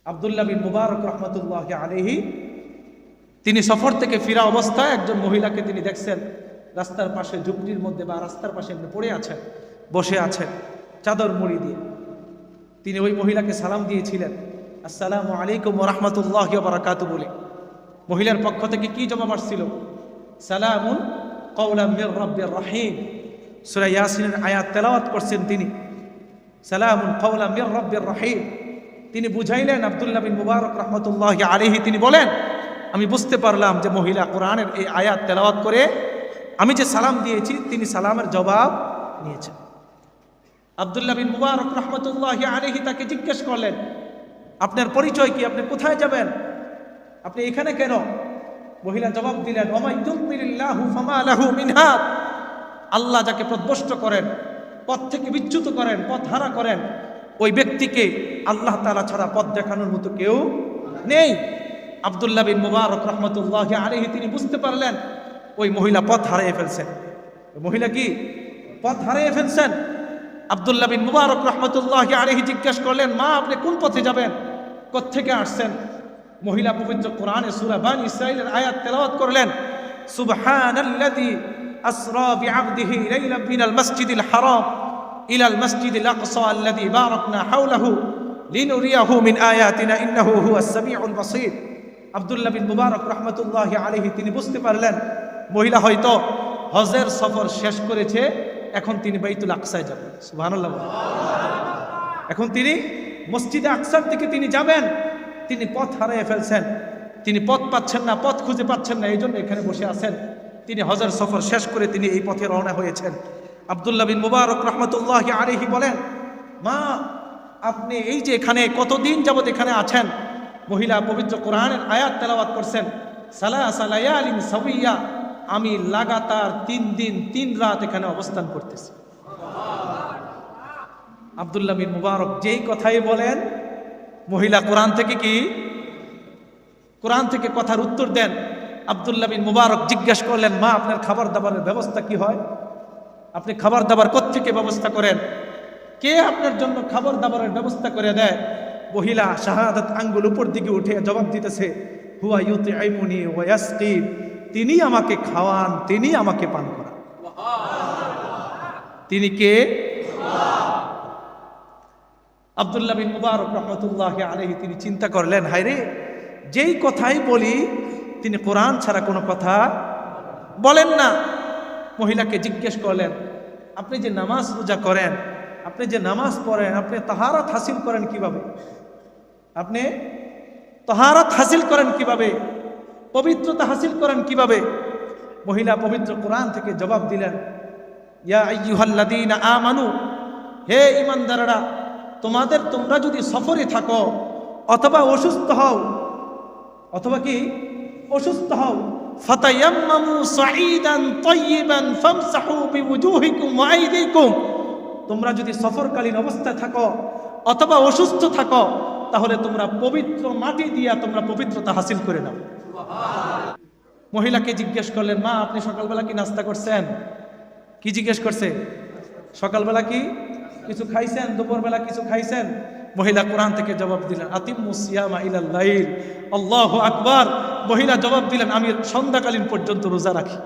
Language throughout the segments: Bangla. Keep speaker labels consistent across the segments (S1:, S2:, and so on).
S1: আব্দুল্লাহ বিন মুবারক রহমতুল্লাহি আলাইহি তিনি সফর থেকে ফিরা অবস্থায় একজন মহিলাকে তিনি দেখছেন রাস্তার পাশে ঝুপড়ির মধ্যে বা রাস্তার পাশে এমনি পড়ে আছেন, বসে আছেন চাদর মুড়ি দিয়ে। তিনি ওই মহিলাকে সালাম দিয়েছিলেন, আসসালামু আলাইকুম ওয়া রাহমাতুল্লাহি ওয়া বারাকাতুহু বলে। মহিলার পক্ষ থেকে কি জবাব আসছিল? সালামুন কাওলাম মির রাব্বির রহিম। সূরা ইয়াসিনের আয়াত তেলাওয়াত করছেন তিনি, সালামুন কাওলাম মির রাব্বির রহিম। তিনি বুঝাইলেন আব্দুল্লাহ বিন মুবারক রহমতুল্লাহি আলাইহি, তিনি বলেন আমি বুঝতে পারলাম যে মহিলা কোরআনের এই আয়াত তেলাওয়াত করে আমি যে সালাম দিয়েছি তিনি সালামের জবাব নিয়েছেন। আব্দুল্লাহ বিন মুবারক রহমতুল্লাহি আলাইহি তাকে জিজ্ঞেস করলেন, আপনার পরিচয় কি? আপনি কোথায় যাবেন? আপনি এখানে কেন? মহিলা জবাব দিলেন, ওমাই ইউদ্দিলিল্লাহু ফামা লাহু মিন হাদ। আল্লাহ যাকে পথভ্রষ্ট করেন, পথ থেকে বিচ্যুত করেন, পথ হারা করেন, ওই ব্যক্তিকে আল্লাহ তাআলা ছাড়া পথ দেখানোর মতো কেউ নেই। আব্দুল্লাহ বিন মুবারক রহমতুল্লাহি আলাইহি তিনি বুঝতে পারলেন ওই মহিলা পথ হারিয়ে ফেলছেন। ওই মহিলা কি পথ হারিয়ে ফেলছেন? আব্দুল্লাহ বিন মুবারক রহমতুল্লাহি আলাইহি জিজ্ঞেস করলেন, মা আপনি কোন পথে যাবেন? কোত্থেকে আসছেন? মহিলা পবিত্র কোরআনে সূরা বানী ইসরাঈলের আয়াত তেলাওয়াত করলেন, সুবহানাল্লাযী আসরা বিআবদিহি লাইলাম মিনাল মাসজিদিল হারাম ইলাল মাসজিদিল আকসা আল্লাযী বারাকনা হাওলাহু লিনুরিয়াহু মিন আয়াতিনা ইন্নাহু হুয়াস সামিউল বাসীর। আব্দুল্লাহ বিন মুবারক রহমতুল্লাহি আলাইহি তিনি বুঝতে পারলেন মহিলা হয়তো হজের সফর শেষ করেছে, এখন তিনি বাইতুল আকসায় যাবেন। সুবহানাল্লাহ। এখন তিনি মসজিদে আকসার দিকে তিনি যাবেন। তিনি পথ হারিয়ে ফেলছেন, তিনি পথ পাচ্ছেন না, পথ খুঁজে পাচ্ছেন না, এই জন্য এখানে বসে আছেন। তিনি হজের সফর শেষ করে তিনি এই পথে রওনা হয়েছেন। আব্দুল্লাহ বিন মুবারক রহমতুল্লাহি আলাইহি বলেন, মা আপনি এই যে এখানে কতদিন যাবত এখানে আছেন? মহিলা পবিত্র কোরআনের আয়াত তেলাওয়াত করছেন, সালাসা লায়ালিন সাওয়িয়া, আমি লাগাতার 3 দিন 3 রাত এখানে অবস্থান করতেছি। আব্দুল্লাহ বিন মুবারক যেই কথাই বলেন, মহিলা কোরআন থেকে কি কোরআন থেকে কথার উত্তর দেন। আব্দুল্লাহ বিন মুবারক জিজ্ঞেস করলেন, মা আপনার খাবার দাবারের ব্যবস্থা কি হয়? আপনি খাবার দাবার কোত্থেকে ব্যবস্থা করেন? কে আপনার জন্য খাবার দাবারের ব্যবস্থা করে দেয়? মহিলা শাহাদাত আঙ্গুল উপর দিকে উঠে জবাব দিতেছে, হুয়া ইউতিঈমুনি ওয়া ইয়াসকি, তিনি আমাকে খাওয়ান, তিনি আমাকে পান করান। তিনি কে? আব্দুল্লাহ বিন মুবারক রহমতুল্লাহি আলাইহি তিনি চিন্তা করলেন, হায়রে যেই কথাই বলি তিনি কোরআন ছাড়া কোনো কথা বলেন না। মহিলাকে জিজ্ঞেস করলেন, আপনি যে নামাজ রোজা করেন, আপনি যে নামাজ পড়েন, আপনি তাহারাত হাসিল করেন কিভাবে? আপনি তাহারাত হাসিল করেন কিভাবে? পবিত্রতা হাসিল করেন কিভাবে? মহিলা পবিত্র কোরআন থেকে জবাব দিলেন, ইয়া আইয়ুহাল্লাযীনা আমানু, হে ঈমানদাররা, তোমরা যদি সফরে থাকো অথবা অসুস্থ হও, অথবা কি অসুস্থ হও, ফাতায়াম্মামু সাঈদান তাইয়িবান ফামসাহু বিওুজুহিকুম ওয়া আইদিকুম, তোমরা যদি সফরকালীন অবস্থায় থাকো অথবা অসুস্থ থাকো তাহলে তোমরা পবিত্র মাটি দিয়া তোমরা পবিত্রতা হাসিল করে নাও। মহিলাকে জিজ্ঞেস করলেন, মা আপনি সকালবেলা কি নাস্তা করছেন? কি জিজ্ঞেস করছে? সকালবেলা কি কিছু খাইছেন? দুপুরবেলা কিছু খাইছেন? মহিলা কোরআন থেকে জবাব দিলেন, আতিম্মুস সিয়ামা ইলাল লাইল, আল্লাহু আকবার। মহিলা জবাব দিলেন, আমি সন্ধ্যাকালীন পর্যন্ত রোজা রাখি।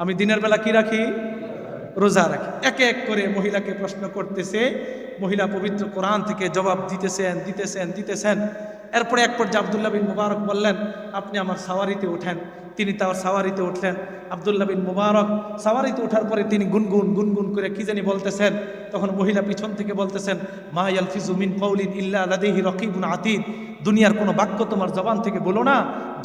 S1: আমি দিনের বেলা কি রাখি? রোজা রাখি। এক এক করে মহিলাকে প্রশ্ন করতেছে, মহিলা পবিত্র কোরআন থেকে জবাব দিতেছেন। এরপরে এক পর্যায়ে আব্দুল্লাহ বিন মুবারক বললেন, আপনি আমার সাওয়ারিতে ওঠেন। তিনি তার সাওয়ারিতে উঠলেন। আব্দুল্লাহ বিন মুবারক সাওয়ারিতে ওঠার পরে তিনি গুনগুন করে কি জানি বলতেছেন। তখন মহিলা পিছন থেকে বলতেছেন, মা ইয়ালফিজু মিন কাউলিন ইল্লা লাদাইহি রাকিবুন আতীদ, দুনিয়ার কোনো বাক্য তোমার জবান থেকে বলো না,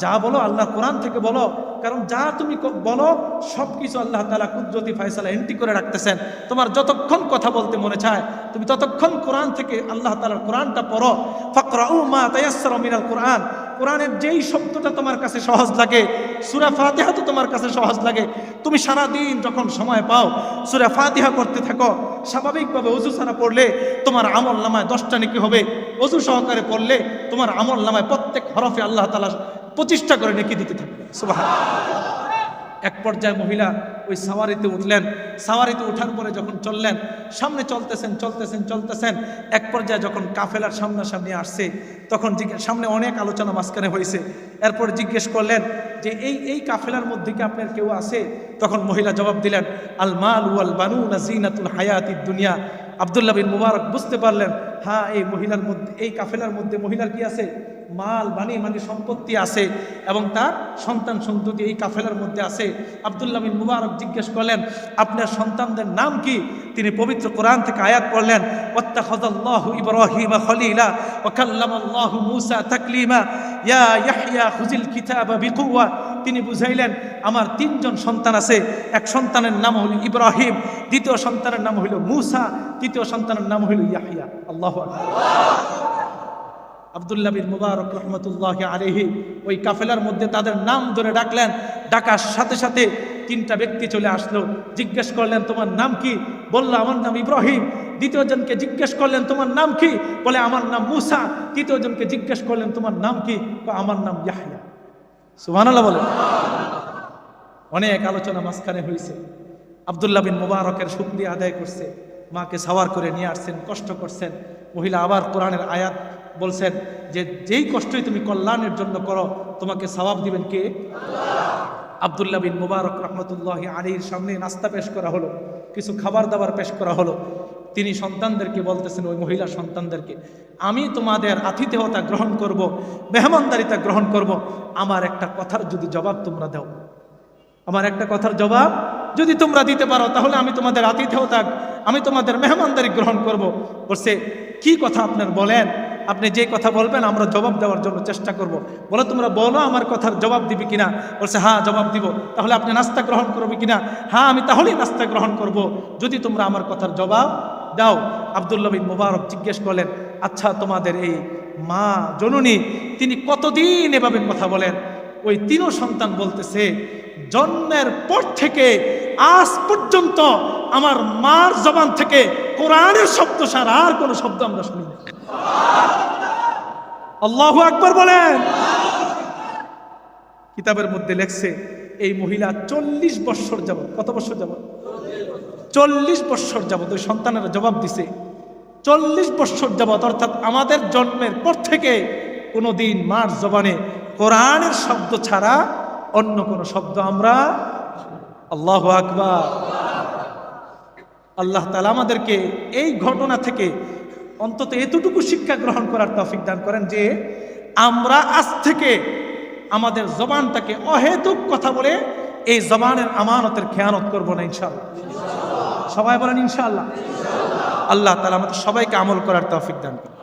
S1: যা বলো আল্লাহ কোরআন থেকে বলো, কারণ যা তুমি বলো সব কিছু আল্লাহ তাআলা কুদরতি ফয়সালা এন্ট্রি করে রাখতেছেন। তোমার যতক্ষণ কথা বলতে মনে চায় তুমি ততক্ষণ কোরআন থেকে আল্লাহ তাআলার কোরআনটা পড়ো। ফাকরাউ মা তায়াসসারা মিনাল কোরআন, কোরআনের যেই শব্দটা তোমার কাছে সহজ লাগে, সূরা ফাতিহা তো তোমার কাছে সহজ লাগে, তুমি সারা দিন যখন সময় পাও সূরা ফাতিহা করতে থাকো। স্বাভাবিকভাবে ওযু ছাড়া পড়লে তোমার আমল নামায় 10টা নেকি হবে, ওযু সহকারে পড়লে তোমার আমল নামায় প্রত্যেক হরফে আল্লাহ তাআলা 25টা করে নেকি দিতে থাকবে। সুবহানাল্লাহ। এক পর্যায়ে মহিলা ওই সাওয়ারিতে উঠলেন। সাওয়ারিতে ওঠার পরে যখন চললেন, সামনে চলতেছেন, এক পর্যায়ে যখন কাফেলার সামনাসামনি আসছে, তখন সামনে অনেক আলোচনা মাঝখানে হয়েছে। এরপর জিজ্ঞেস করলেন যে এই কাফেলার মধ্যে কি আপনার কেউ আছে? তখন মহিলা জবাব দিলেন, আল মাল ওয়াল বানুনা জিনাতুল হায়াতিদ দুনিয়া। আব্দুল্লাহ বিন মুবারক বুঝতে পারলেন, হ্যাঁ, এই কাফেলার মধ্যে মহিলার কি আছে? মাল বানি মানে সম্পত্তি আছে, এবং তার সন্তান সন্ততি এই কাফেলার মধ্যে আছে। আব্দুল্লাহ বিন মুবারক জিজ্ঞেস করলেন, আপনার সন্তানদের নাম কি? তিনি পবিত্র কোরআন থেকে আয়াত পড়লেন, ওয়াত্তাখাযাল্লাহু ইব্রাহিমা খলিলা ওয়া কাল্লামাল্লাহু মূসা তাকলিমা ইয়া ইয়াহইয়া খুযিল কিতাবা বিকুওয়া। তিনি বুঝাইলেন, আমার 3 জন সন্তান আছে। এক সন্তানের নাম হলো ইব্রাহিম, দ্বিতীয় সন্তানের নাম হলো মূসা, তৃতীয় সন্তানের নাম হলো ইয়াহইয়া। আল্লাহু আকবার। আব্দুল্লাহ বিন মুবারক রহমতুল্লাহি আলাইহি ওই কাফেলার মধ্যে তাদের নাম ধরে ডাকলেন। ডাকার সাথে সাথে 3টা ব্যক্তি চলে আসলো। জিজ্ঞেস করলেন, তোমার নাম কি? বলল, আমার নাম ইব্রাহিম। দ্বিতীয় জনকে জিজ্ঞেস করলেন, তোমার নাম কি? বলে, আমার নাম মূসা। তৃতীয় জনকে জিজ্ঞেস করলেন, তোমার নাম কি? আমার নাম ইয়াহইয়া। সুবহানাল্লাহ বলেন। অনেক আলোচনা মাঝখানে হয়েছে। আব্দুল্লাহ বিন মুবারকের শুকরিয়া আদায় করছে, মাকে সাওয়ার করে নিয়ে আসছেন, কষ্ট করছেন। মহিলা আবার কোরআনের আয়াত বলছেন যে যেই কষ্টই তুমি কল্যাণের জন্য করো, তোমাকে সওয়াব দিবেন কে? আল্লাহ। আব্দুল্লাহ বিন মুবারক রহমতুল্লাহি আলাইহির সামনে নাস্তা পেশ করা হলো, কিছু খাবার দাবার পেশ করা হলো। তিনি সন্তানদেরকে বলতেছেন, ওই মহিলা সন্তানদেরকে, আমি তোমাদের আতিথেয়তা গ্রহণ করব, মেহমানদারিতা গ্রহণ করব, আমার একটা কথার যদি জবাব তোমরা দাও, আমার একটা কথার জবাব যদি তোমরা দিতে পারো, তাহলে আমি তোমাদের আতিথেয়তা, আমি তোমাদের মেহমানদারি গ্রহণ করব। বলছে, কি কথা আপনার বলেন? আপনি যে কথা বলবেন আমরা জবাব দেওয়ার জন্য চেষ্টা করব। বলে, তোমরা বলো আমার কথার জবাব দিবি কিনা? বলছে, হ্যাঁ জবাব দিব। তাহলে আপনি নাস্তা গ্রহণ করবে কিনা? হ্যাঁ, আমি তাহলেই নাস্তা গ্রহণ করব যদি তোমরা আমার কথার জবাব দাও। আব্দুল্লাহ বিন মুবারক জিজ্ঞেস করলেন, আচ্ছা, তোমাদের এই মা জননী তিনি কতদিন এভাবে কথা বলেন? ওই 3 সন্তান বলতেছে, জন্মের পর থেকে আজ পর্যন্ত আমার মার জবান থেকে কোরআনের শব্দ ছাড়া আর কোনো শব্দ আমরা শুনি না। আল্লাহু আকবার বলেন। কিতাবের মধ্যে লেখছে, এই মহিলা 40 বছর যাবত, কত বছর যাবত? 40 বছর যাবত ওই সন্তানেরা জবাব দিছে। 40 বছর যাবত, অর্থাৎ আমাদের জন্মের পর থেকে কোনোদিন মার জবানে কোরআনের শব্দ ছাড়া অন্য কোনো শব্দ আমরা। আল্লাহু আকবার। আল্লাহ তাআলা আমাদেরকে এই ঘটনা থেকে অন্তত এতটুকু শিক্ষা গ্রহণ করার তৌফিক দান করেন যে আমরা আজ থেকে আমাদের জবানটাকে অহেতুক কথা বলে এই জবানের আমানতের খেয়ানত করব না, ইনশাআল্লাহ। সবাই বলেন ইনশাআল্লাহ। আল্লাহ তাআলা আমাদের সবাইকে আমল করার তৌফিক দান করেন।